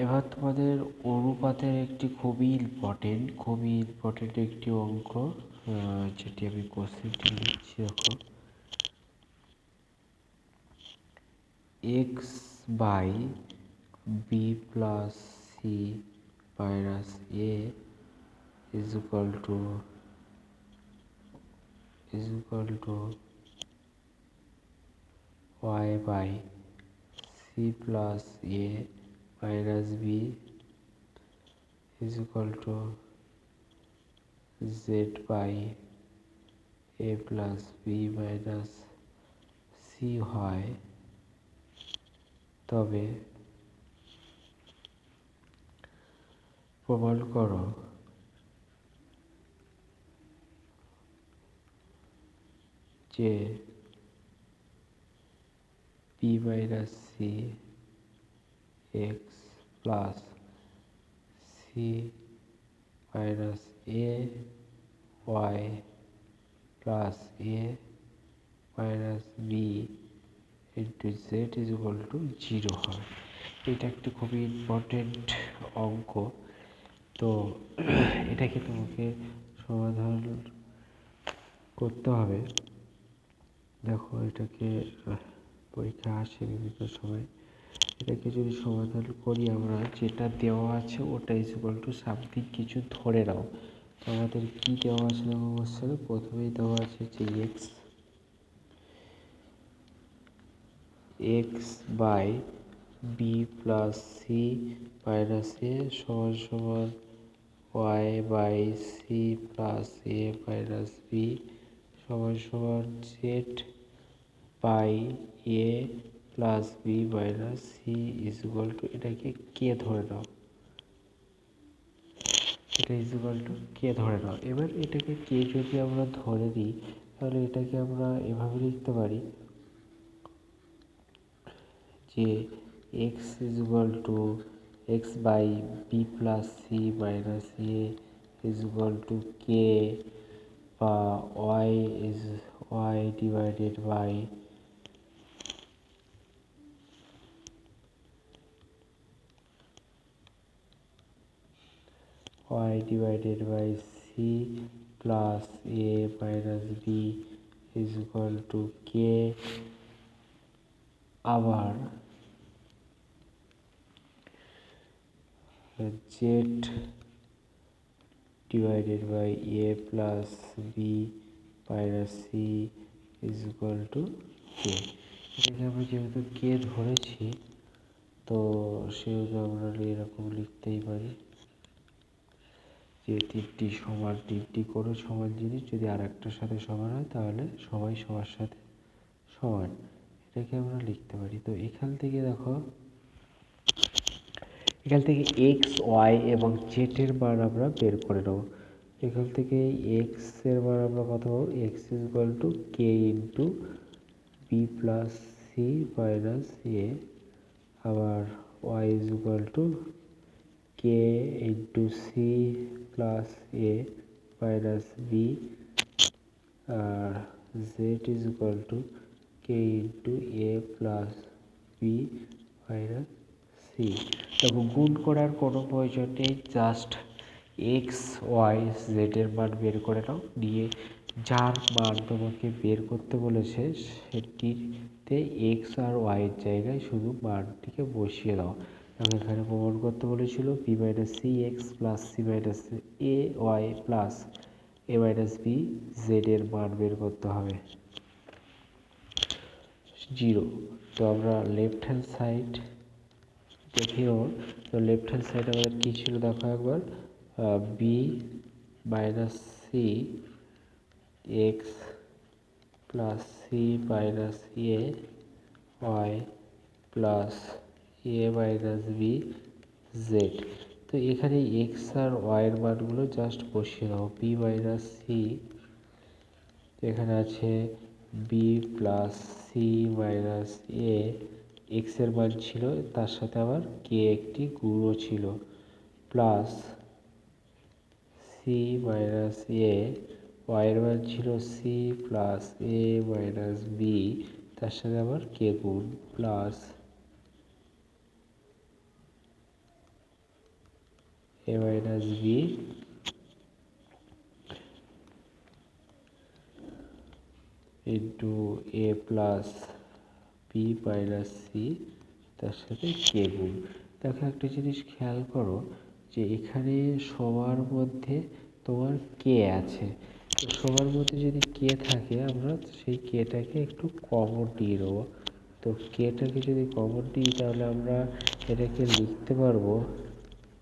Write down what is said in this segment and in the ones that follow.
এবার তোমাদের অনুপাতের একটি খুবই ইম্পর্টেন্ট একটি অঙ্ক, যেটি আমি কোশ্চেনটি লিখছি। দেখো, X by B plus C minus A is equal to y by c plus a minus b is equal to z by a plus b minus c হয়, তবে প্রমাণ করো যে b minus c x plus c minus a y plus a minus b into z is equal to 0 হয়। এটা একটি খুবই important অঙ্ক। তো এটাকে তোমাকে সমাধান করতে হবে। দেখো, এটাকে পরীক্ষা আসে বিভিন্ন সময়। এটাকে যদি সমাধান করি আমরা, যেটা দেওয়া আছে ওটা ইজ ইকুয়াল টু সামথিং কিছু ধরে নাও। তো আমাদের কী দেওয়া আছে দেখো কোশ্চেনে, প্রথমেই দেওয়া আছে যে x by B plus C minus a সমান সমান y by c plus A minus b সমান সমান z by a plus B minus c is equal to, এটাকে কে ধরে নাও, এটা ইজ ইকুয়াল টু কে ধরে নাও। এবার এটাকে কে যদি আমরা ধরে নিই, তাহলে এটাকে আমরা এভাবে লিখতে পারি যে x is equal to x by B plus C minus A is equal to k, বা y divided by c plus a minus b is equal to k, আবার z divided by a plus b minus c is equal to k। এটাকে আমরা যেহেতু k ধরেছি, তো সেহেতু আমরা এরকম লিখতেই পারি যে তিনটি কোনো সমান জিনিস যদি আর একটার সাথে সমান হয়, তাহলে সবাই সবার সাথে সমান, এটাকে আমরা লিখতে পারি। তো এখান থেকে দেখো, এখান থেকে এক্স ওয়াই এবং জেড এর মান আমরা বের করে নেব। এখান থেকে এক্স এর মান আমরা কত পাবো, x is equal to k into b plus C minus a, আবার y is equal to k into c plus A minus b, আর z is equal to k into a plus B minus c. দেখো, গুণ করার কোনো প্রয়োজন নেই, just x Y Z এর মান বের করে নাও, নিয়ে যার মান তোমাকে বের করতে বলেছে সেটিতে এক্স আর ওয়াইয়ের জায়গায় শুধু মানটিকে বসিয়ে দাও। এবং এখানে প্রমাণ করতে বলেছিল b minus c x plus C minus a y plus A minus b z এর মান বের করতে হবে 0। তো আমরা লেফট হ্যান্ড সাইড দেখে নেব। তো লেফট হ্যান্ড সাইড আমাদের কী ছিল দেখো একবার, b minus c x plus C minus a y plus A minus b z. তো এখানে এক্স আর ওয়াইয়ের মানগুলো জাস্ট বসিয়ে দাও। বি মাইনাস সি, এখানে আছে বি প্লাস সি মাইনাস এ, এক্সের মান ছিল, তার সাথে আবার কে একটি গুণও ছিল, প্লাস সি মাইনাস এ, ওয়াইয়ের মান ছিল সি প্লাস এ মাইনাস বি, তার সাথে আবার কে গুণ, plus a minus b into a plus B minus C তার সাথে কে গুণ। দেখো একটা জিনিস খেয়াল করো যে এখানে সবার মধ্যে তোমার কে আছে, তো সবার মধ্যে যদি কে থাকে আমরা সেই কেটাকে একটু কমন নিয়ে নেবো। তো কেটাকে যদি কমন নিই তাহলে আমরা এটাকে লিখতে পারবো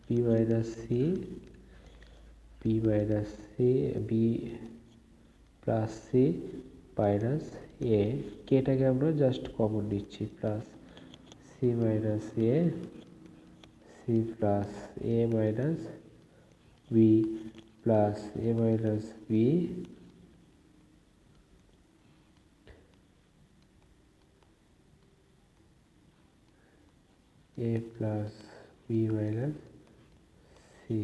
b minus c b plus C minus a, কেটাকে আমরা জাস্ট কমন নিচ্ছি, plus C minus a c plus A minus b plus A minus b a plus B minus c.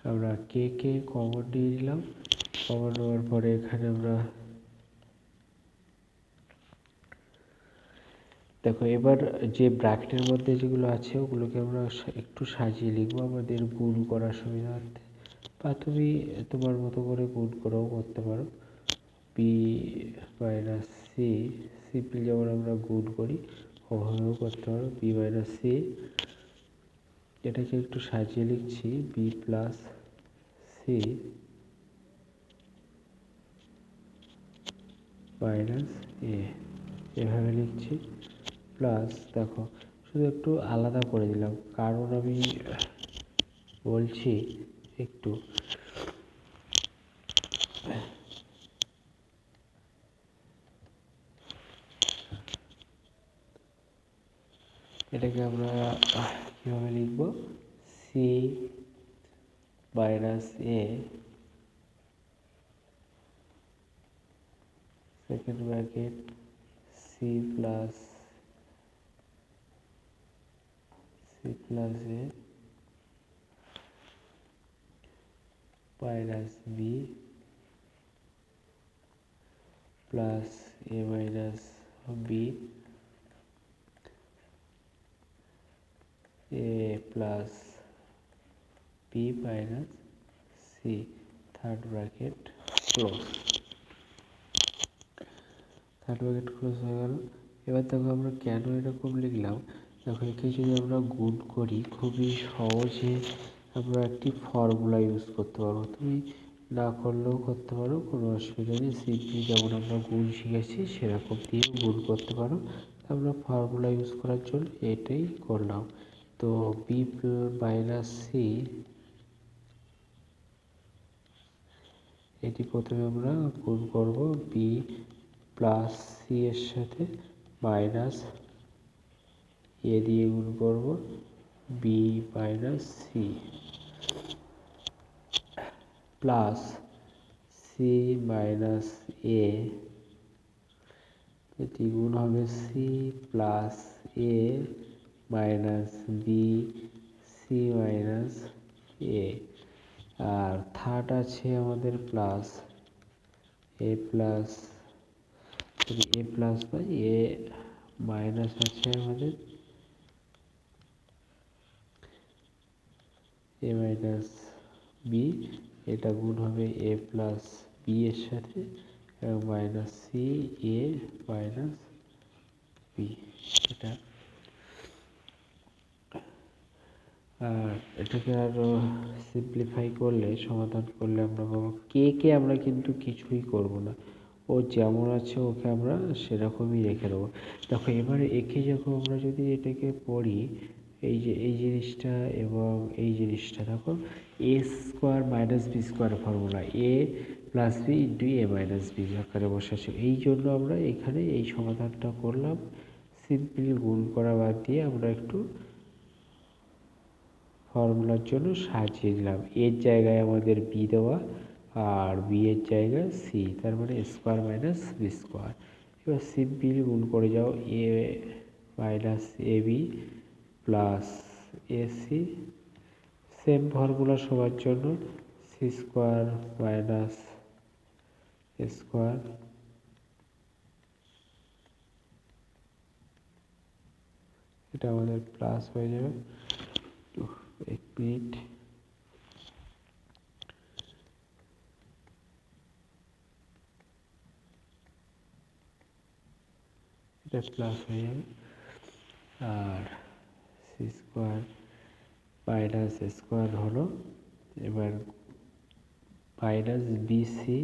আমরা কে কে কমন নিয়ে নিলাম, কমন নেওয়ার পরে এখানে আমরা দেখো এবার যে ব্র্যাকেটের মধ্যে যেগুলো আছে ওগুলোকে আমরা একটু সাজিয়ে লিখবো আমাদের গুণ করার সুবিধার্থে, বা তুমি তোমার মতো করে গুণ করেও করতে পারো। বি মাইনাস সি, সিম্পলি যেমন আমরা গুণ করি ওভাবেও করতে পারো। বি মাইনাস সি, এটাকে একটু সাজিয়ে লিখছি বি প্লাস সি মাইনাস এ, এভাবে লিখছি। প্লাস দেখো শুধু একটু আলাদা করে দিলাম, কারণ আমি বলছি একটু এটাকে আমরা কীভাবে লিখব, c minus a second bracket c plus A minus b plus A minus b a plus B minus c, third bracket close. Third bracket close হয়ে গেল। এবার দেখো আমরা কেন এরকম লিখলাম, দেখো একে যদি আমরা গুণ করি খুবই সহজে আমরা একটি ফর্মুলা ইউজ করতে পারবো, তুমি না করলেও করতে পারো, কোনো অসুবিধা নেই। সিম্পলি যেমন আমরা গুণ শিখেছি সেরকম দিয়েও গুণ করতে পারো। আমরা ফর্মুলা ইউজ করার জন্য এটাই করলাম। তো বি মাইনাস সি, এটি প্রথমে আমরা গুণ করব বি প্লাস সি এর সাথে মাইনাস এ দিয়ে গুণ করব b minus c plus C minus a, এটি গুণ হবে c plus A minus b c minus a. আর থার্ড আছে আমাদের plus a plus by a minus আছে আমাদের এ মাইনাস বি, এটা গুণ হবে এ প্লাস বি এর সাথে এবং মাইনাস সি এ মাইনাস বি, এটা। আর এটাকে আরও সিম্পলিফাই করলে, সমাধান করলে আমরা পাবো কে আমরা কিন্তু কিছুই করব না, ও যেমন আছে ওকে আমরা সেরকমই রেখে দেবো। দেখো এবারে একে যখন আমরা যদি এটাকে পড়ি, এই যে এই জিনিসটা এবং এই জিনিসটা, দেখো a square minus b square formula, a plus b into a minus b আকারে বসাচ্ছি, এই জন্য আমরা এখানে এই সমাধানটা করলাম। সিম্পলি গুণ করা বাদ দিয়ে আমরা একটু ফর্মুলার জন্য সাজিয়ে দিলাম। এর জায়গায় আমাদের বি দেওয়া আর বি এর জায়গায় সি, তার মানে স্কোয়ার মাইনাস বি স্কোয়ার। এবার সিম্পলি গুণ করে যাও a minus a b plus a c, same formula সবার জন্য, সি স্কোয়ার মাইনাস স্কোয়ার এটা আমাদের প্লাস হয়ে যাবে এক মিনিট, এটা প্লাস হয়ে যাবে। আর সি স্কোয়ার মাইনাস স্কোয়ার হলো এবার মাইনাস বিসি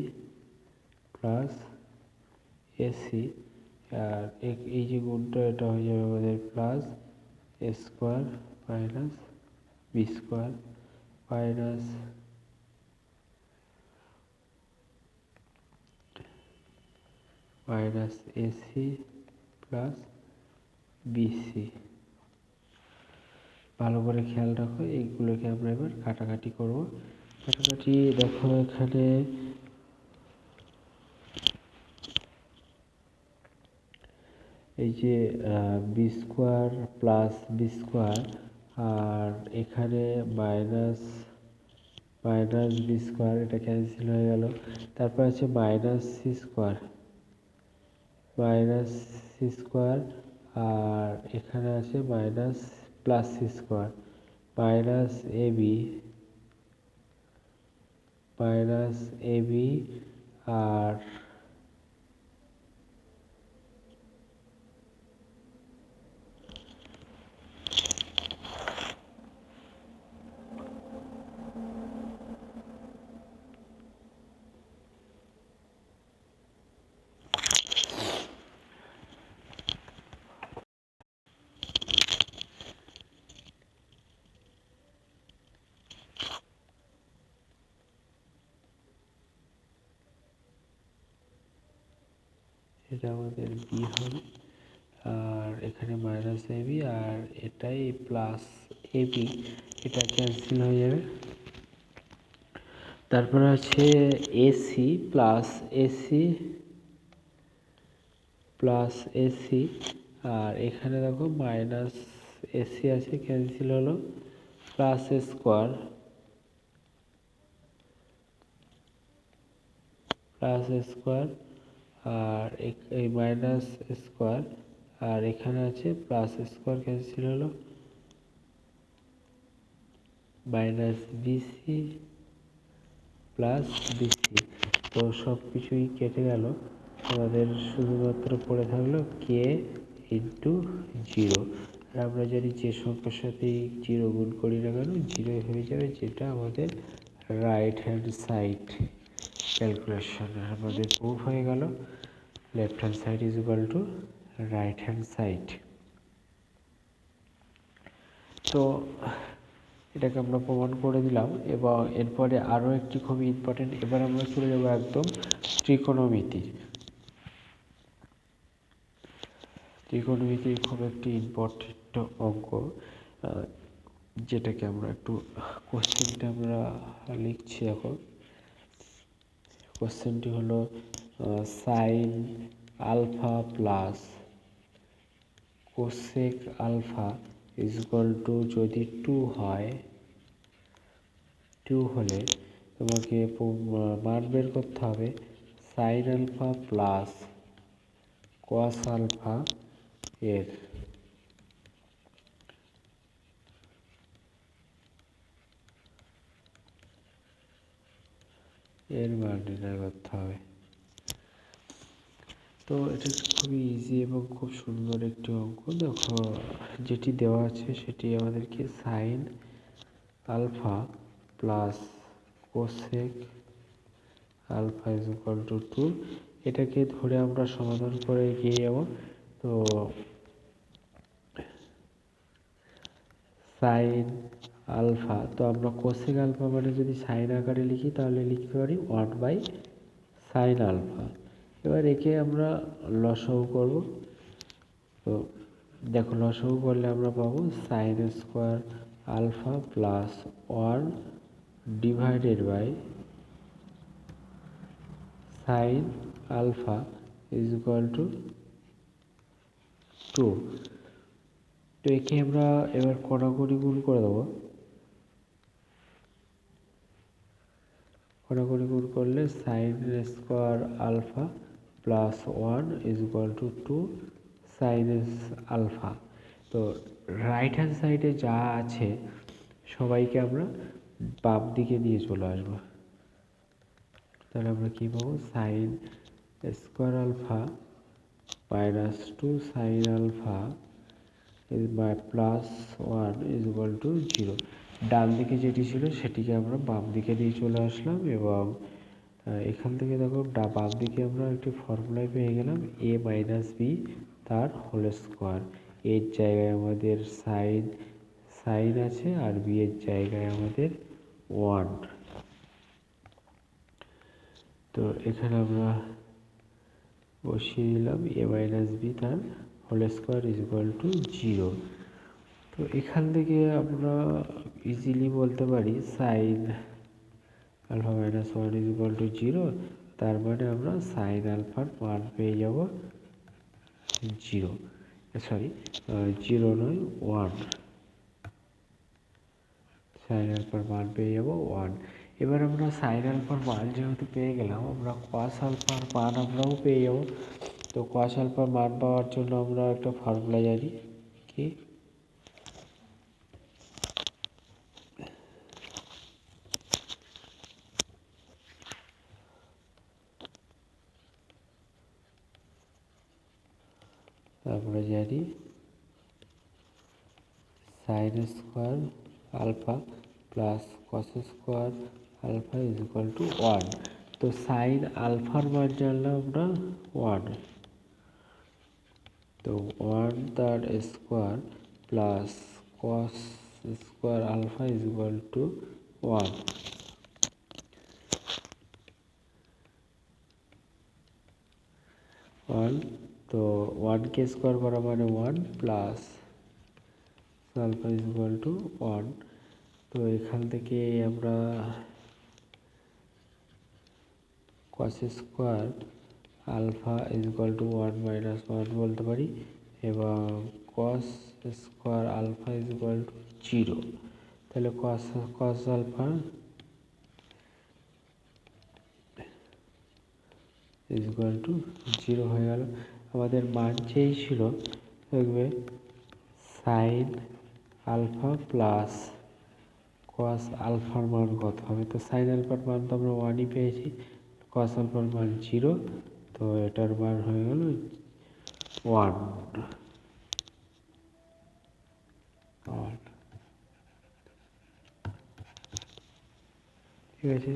প্লাস এসি, আর এই যে গুণটা এটা হয়ে যাবে আমাদের plus a square minus b square minus minus ac plus bc. ভালো করে খেয়াল রাখো, এইগুলোকে আমরা এবার কাটাকাটি করব। কাটাকাটি দেখো এখানে এই যে b square plus b square, আর এখানে মাইনাস মাইনাস বি স্কোয়ার, এটা ক্যান্সেল হয়ে গেল। তারপর আছে minus c square minus c square, আর এখানে আছে minus plus c square minus ab minus ab, আর এটা আমাদের বি হবে, আর এখানে মাইনাস এবি, আর এটাই প্লাস এবি, এটা ক্যান্সেল হয়ে যাবে। তারপরে আছে ac plus ac plus ac, আর এখানে দেখো মাইনাস এসি আছে ক্যান্সেল হলো, প্লাস স্কোয়ার প্লাস স্কোয়ার, আর এই মাইনাস স্কোয়ার, আর এখানে আছে প্লাস স্কোয়ার ক্যান্সেল হলো, মাইনাস বিসি প্লাস বিসি। তো সব কিছুই কেটে গেল, আমাদের শুধুমাত্র পড়ে থাকলো কে ইন্টু জিরো। আর আমরা জানি যে সংখ্যার সাথেই জিরো গুণ করি না কেন জিরো হয়ে যাবে, যেটা আমাদের রাইট হ্যান্ড সাইড ক্যালকুলেশন আমাদের প্রুফ হয়ে গেল। Left hand side is equal two right hand side. তো এটাকে আমরা প্রমাণ করে দিলাম, এবং এরপরে আরও একটি খুবই ইম্পর্টেন্ট, এবার আমরা চলে যাবো একদম ত্রিকোণমিতি। ত্রিকোণমিতির খুব একটি ইম্পর্টেন্ট অঙ্ক, যেটাকে আমরা একটু কোশ্চেনটা আমরা লিখছি এখন। কোশ্চেনটি হলো sine alpha plus cosec alpha is equal to, যদি 2 হয়, 2 হলে তোমাকে মান বের করতে হবে sine alpha plus cos alpha এর মান নির্ণয় করতে হবে। তো এটা খুবই ইজি এবং খুব সুন্দর একটি অঙ্ক। দেখো যেটি দেওয়া আছে সেটি আমাদেরকে sine alpha plus cosec alpha is equal to 2, এটাকে ধরে আমরা সমাধান করে এগিয়ে যাব। তো সাইন আলফা, তো আমরা কোসেক আলফা মানে যদি সাইন আকারে লিখি তাহলে লিখতে পারি 1/সাইন আলফা। এবার একে আমরা লসাগু করব। তো দেখো লসাগু করলে আমরা পাবো sine square alpha plus 1 divided by sine alpha is equal to 2। তো একে আমরা এবার কড়াকড়ি গুণ করে দেবো। কড়াকড়ি গুণ করলে sine square alpha plus 1 is equal to 2 sine alpha. তো রাইট হ্যান্ড সাইডে যা আছে সবাইকে আমরা বাম দিকে নিয়ে চলে আসবো। তাহলে আমরা কী পাবো, sine square alpha minus 2 sine alpha plus 1 is equal to 0। ডান দিকে যেটি ছিল সেটিকে আমরা বাম দিকে নিয়ে চলে আসলাম, এবং এখান থেকে দেখো বাম দিকে আমরা একটি ফর্মুলায় পেয়ে গেলাম a মাইনাস বি তার হোল স্কোয়ার। এর জায়গায় আমাদের সাইন আছে, আর বি এর জায়গায় আমাদের 1। তো এখানে আমরা বসিয়ে দিলাম a মাইনাস বি তার whole square is equal to 0। তো এখান থেকে আমরা ইজিলি বলতে পারি sine alpha minus 1 is equal to 0। তার মানে আমরা সাইন আলফার মান পেয়ে যাব 0, সরি 0 নয় 1, সাইন আলফার মান পেয়ে যাব 1। এবার আমরা সাইন আলফার মান যেহেতু পেয়ে গেলাম, আমরা কস আলফার মান আমরাও পেয়ে যাব। তো কস আলফার মান পাওয়ার জন্য আমরা একটা ফর্মুলা জানি, কি আমরা জানি sine square alpha plus cos square alpha is equal to 1। তো সাইন আলফার মান জানলাম আমরা 1, তো 1 তার square plus cos square alpha is equal to 1। তো 1কে স্কোয়ার করা মানে 1 plus alpha is equal to 1। তো এখান থেকে আমরা cos square alpha is equal to 1 minus 1 বলতে পারি, এবং cos square alpha is equal to 0। তাহলে cos alpha is equal to 0 হয়ে গেল। আমাদের মান চেয়েছিল দেখবে সাইন আলফা প্লাস কস আলফার মান কত হবে। তো সাইন আলফার মান তো আমরা 1ই পেয়েছি, কস আলফার মান 0, তো এটার মান হয়ে গেল 1। ঠিক আছে।